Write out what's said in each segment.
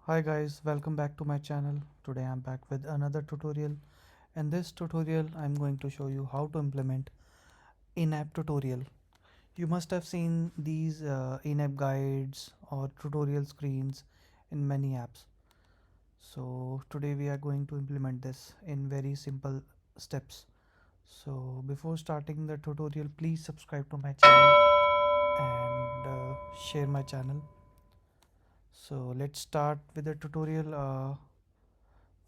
Hi guys, welcome back to my channel. Today I'm back with another tutorial. In this tutorial I'm going to show you how to implement in-app tutorial. You must have seen these in-app guides or tutorial screens in many apps. So today we are going to implement this in very simple steps. So before starting the tutorial, please subscribe to my channel and share my channel. So let's start with the tutorial.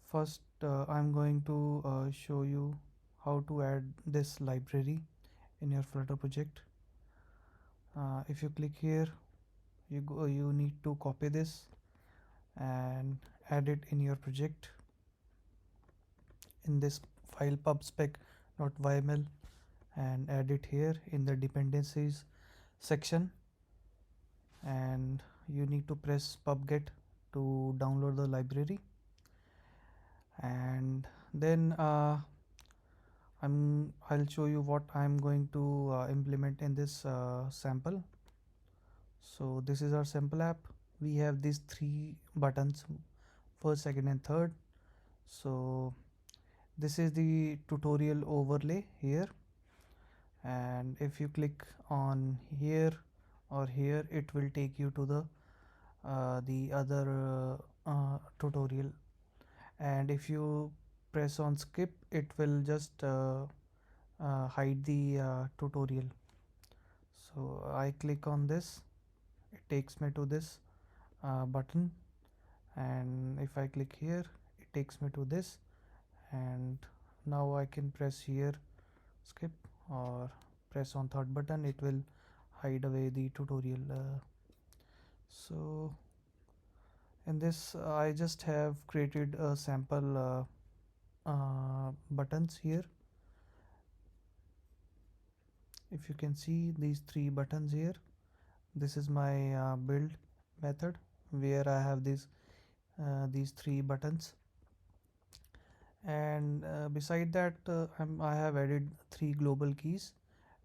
First, I'm going to show you how to add this library in your Flutter project. If you click here, you need to copy this and add it in your project in this file pubspec.yml and add it here in the dependencies section, and you need to press pubget to download the library. And then I'll show you what I'm going to implement in this sample. So this is our sample app. We have these three buttons, first, second and third. So this is the tutorial overlay here, and if you click on here or here, it will take you to the other tutorial, and if you press on skip, it will just hide the tutorial. So I click on this, it takes me to this button, and if I click here, it takes me to this, and now I can press here skip or press on third button, it will hide away the tutorial. So in this I just have created a sample buttons here. If you can see these three buttons here, this is my build method where I have these three buttons, and beside that I have added three global keys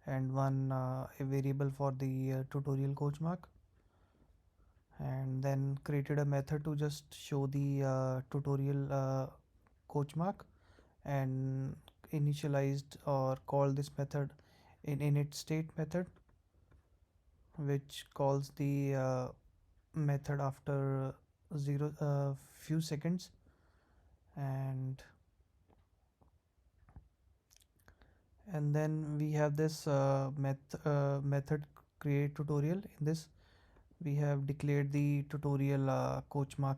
and one a variable for the tutorial coach mark, and then created a method to just show the tutorial coach mark, and initialized or called this method in init state method, which calls the method after zero few seconds. And then we have this method create tutorial. In this we have declared the tutorial coach mark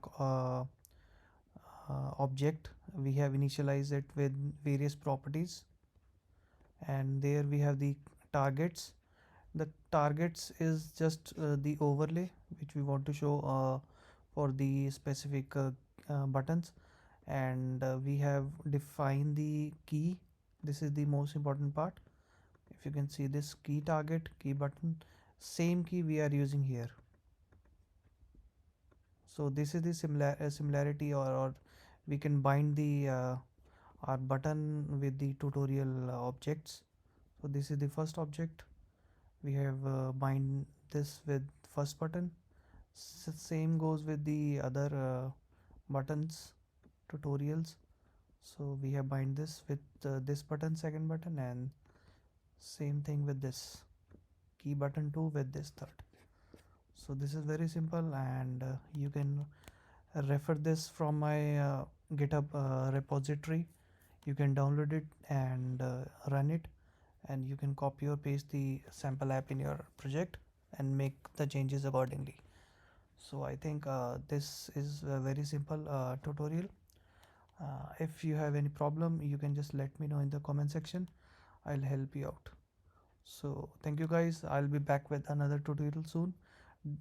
object. We have initialized it with various properties, and there we have the targets. The targets is just the overlay which we want to show for the specific buttons, and we have defined the key. This is the most important part. If you can see this key target, key button, same key we are using here. So this is the similarity, or we can bind the our button with the tutorial objects. So this is the first object. We have bind this with first button. Same goes with the other buttons tutorials. So we have bind this with this button, second button, and same thing with this key button 2 with this third. So this is very simple, and you can refer this from my GitHub repository. You can download it and run it, and you can copy or paste the sample app in your project and make the changes accordingly. So I think this is a very simple tutorial. If you have any problem, you can just let me know in the comment section. I'll help you out. So thank you guys. I'll be back with another tutorial soon.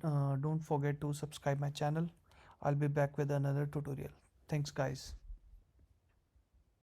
Don't forget to subscribe my channel. I'll be back with another tutorial. Thanks guys.